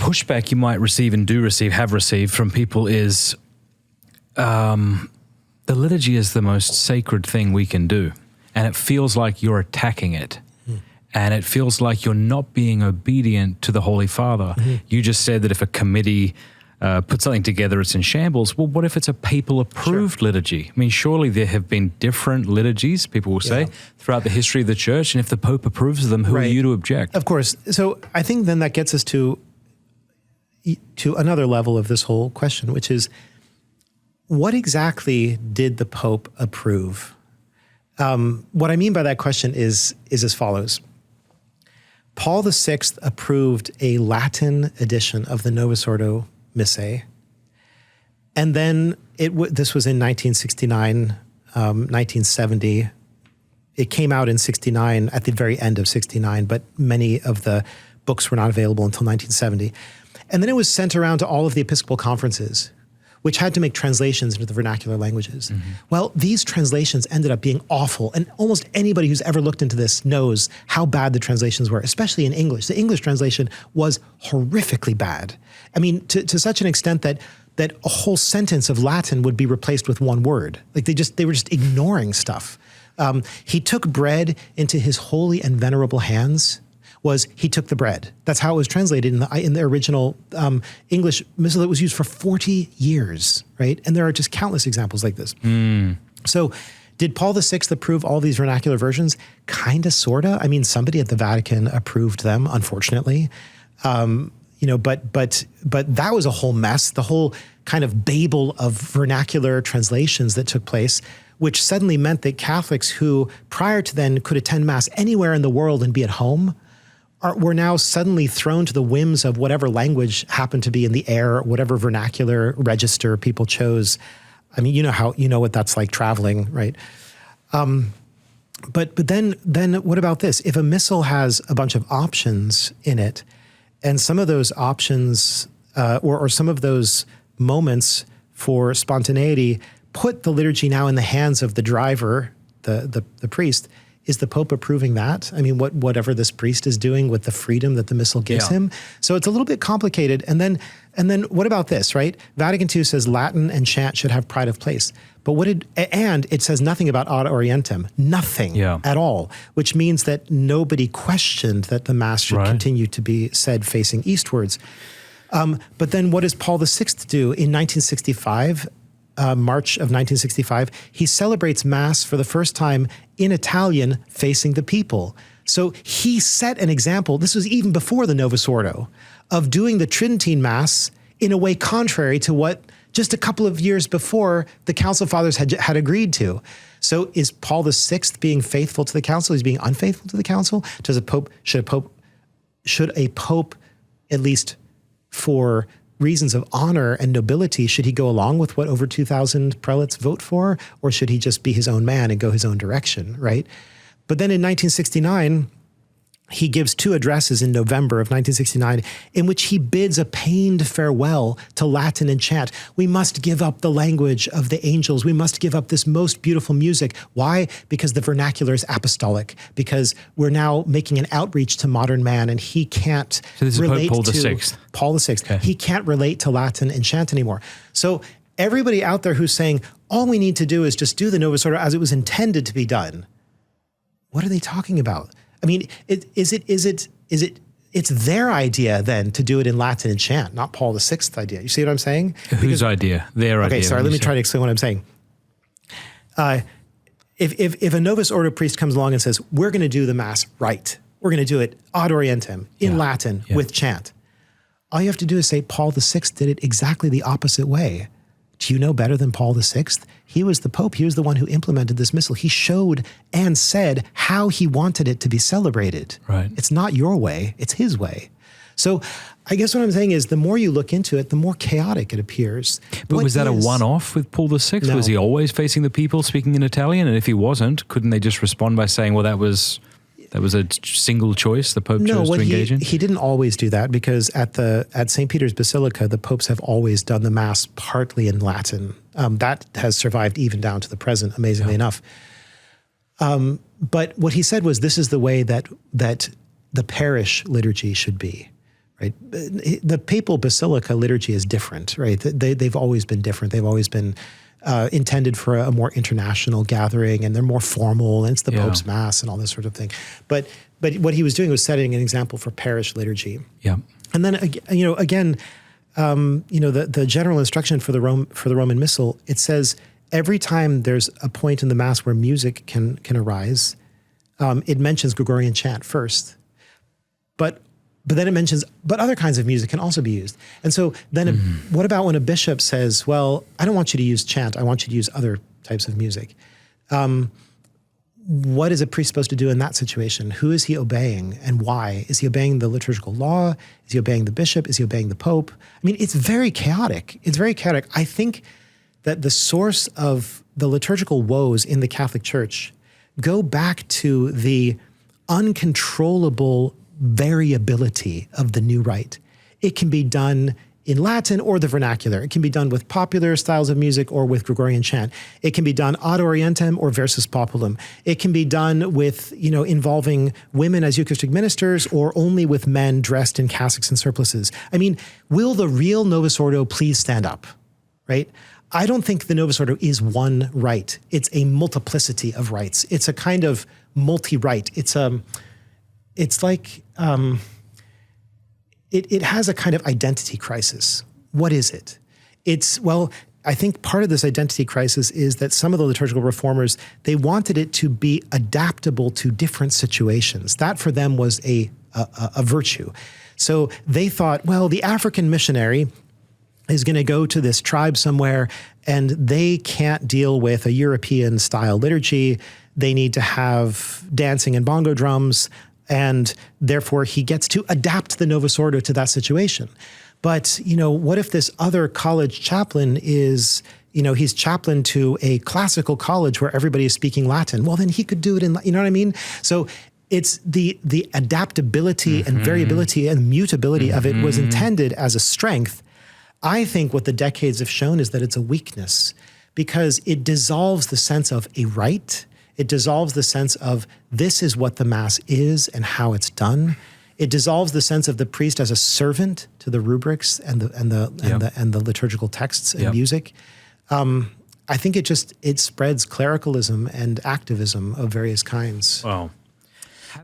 pushback you might receive and have received from people is the liturgy is the most sacred thing we can do. And it feels like you're attacking it. And it feels like you're not being obedient to the Holy Father. You just said that if a committee put something together, it's in shambles. Well, what if it's a papal-approved liturgy? I mean, surely there have been different liturgies, people will say, throughout the history of the Church, and if the Pope approves of them, who are you to object? Of course. So I think then that gets us to another level of this whole question, which is, what exactly did the Pope approve? What I mean by that question is as follows. Paul VI approved a Latin edition of the Novus Ordo Missae. And then this was in 1969, 1970. It came out in 69, at the very end of 69, but many of the books were not available until 1970. And then it was sent around to all of the Episcopal conferences, which had to make translations into the vernacular languages. Well, these translations ended up being awful. And almost anybody who's ever looked into this knows how bad the translations were, especially in English. The English translation was horrifically bad. I mean, to such an extent that a whole sentence of Latin would be replaced with one word. Like they were just ignoring stuff. He took bread into his holy and venerable hands. He took the bread. That's how it was translated in the original English missal that was used for 40 years, right? And there are just countless examples like this. So did Paul VI approve all these vernacular versions? Kinda, sorta. I mean, somebody at the Vatican approved them, unfortunately. But that was a whole mess. The whole kind of babel of vernacular translations that took place, which suddenly meant that Catholics who prior to then could attend Mass anywhere in the world and be at home, were now suddenly thrown to the whims of whatever language happened to be in the air, whatever vernacular register people chose. I mean, you know what that's like traveling, right? But then what about this? If a missal has a bunch of options in it, and some of those options or some of those moments for spontaneity put the liturgy now in the hands of the driver, the priest. Is the Pope approving that? I mean, whatever this priest is doing with the freedom that the missal gives him. So it's a little bit complicated. And then what about this, right? Vatican II says Latin and chant should have pride of place. But and it says nothing about ad orientem, nothing at all, which means that nobody questioned that the Mass should continue to be said facing eastwards. But then what does Paul VI do in 1965? March of 1965, he celebrates Mass for the first time in Italian facing the people. So he set an example, this was even before the Novus Ordo, of doing the Tridentine Mass in a way contrary to what just a couple of years before the Council Fathers had agreed to. So is Paul VI being faithful to the Council? He's being unfaithful to the Council? Should a Pope, at least for reasons of honor and nobility, should he go along with what over 2,000 prelates vote for, or should he just be his own man and go his own direction, right? But then in 1969, he gives two addresses in November of 1969 in which he bids a pained farewell to Latin and chant. We must give up the language of the angels. We must give up this most beautiful music. Why? Because the vernacular is apostolic, because we're now making an outreach to modern man, and he can't relate to Paul VI. Okay. He can't relate to Latin and chant anymore. So everybody out there who's saying, all we need to do is just do the Novus Ordo as it was intended to be done. What are they talking about? I mean, it's their idea then to do it in Latin and chant, not Paul VI idea. You see what I'm saying? Whose idea? Their idea. Okay, sorry, let me try to explain what I'm saying. If a Novus Ordo priest comes along and says, we're going to do the Mass right, we're going to do it ad orientem, in Latin, with chant, all you have to do is say Paul VI did it exactly the opposite way. Do you know better than Paul VI? He was the Pope. He was the one who implemented this missal. He showed and said how he wanted it to be celebrated. Right. It's not your way. It's his way. So I guess what I'm saying is the more you look into it, the more chaotic it appears. But was that a one-off with Paul VI? No. Was he always facing the people speaking in Italian? And if he wasn't, couldn't they just respond by saying, well, that was a single choice the Pope chose to engage in? He didn't always do that, because at St. Peter's Basilica, the popes have always done the Mass partly in Latin. That has survived even down to the present, amazingly enough. But what he said was, this is the way that the parish liturgy should be. right? The papal basilica liturgy is different, right? They've always been different. They've always been intended for a more international gathering, and they're more formal, and it's the Pope's Mass and all this sort of thing. But what he was doing was setting an example for parish liturgy. Yeah. And then, again, the general instruction for the Roman Missal, it says every time there's a point in the Mass where music can arise, it mentions Gregorian chant first. But then it mentions, but other kinds of music can also be used. And so then what about when a bishop says, well, I don't want you to use chant, I want you to use other types of music? What is a priest supposed to do in that situation? Who is he obeying and why? Is he obeying the liturgical law? Is he obeying the bishop? Is he obeying the Pope? I mean, it's very chaotic. It's very chaotic. I think that the source of the liturgical woes in the Catholic Church go back to the uncontrollable variability of the new rite. It can be done in Latin or the vernacular. It can be done with popular styles of music or with Gregorian chant. It can be done ad orientem or versus populum. It can be done with, involving women as Eucharistic ministers or only with men dressed in cassocks and surplices. I mean, will the real Novus Ordo please stand up, right? I don't think the Novus Ordo is one rite. It's a multiplicity of rites. It's a kind of multi-rite. It has a kind of identity crisis. What is it? I think part of this identity crisis is that some of the liturgical reformers, they wanted it to be adaptable to different situations. That for them was a virtue. So they thought, well, the African missionary is going to go to this tribe somewhere and they can't deal with a European style liturgy. They need to have dancing and bongo drums. And therefore, he gets to adapt the Novus Ordo to that situation. But, what if this other college chaplain is, he's chaplain to a classical college where everybody is speaking Latin? Well, then he could do it in, you know what I mean? So it's the adaptability and variability and mutability of it was intended as a strength. I think what the decades have shown is that it's a weakness because it dissolves the sense of a rite. It dissolves the sense of this is what the Mass is and how it's done. It dissolves the sense of the priest as a servant to the rubrics and the liturgical texts and music. I think it spreads clericalism and activism of various kinds. Wow.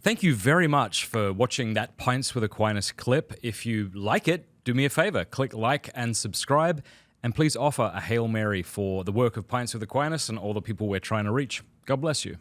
Thank you very much for watching that Pints with Aquinas clip. If you like it, do me a favor, click like and subscribe, and please offer a Hail Mary for the work of Pints with Aquinas and all the people we're trying to reach. God bless you.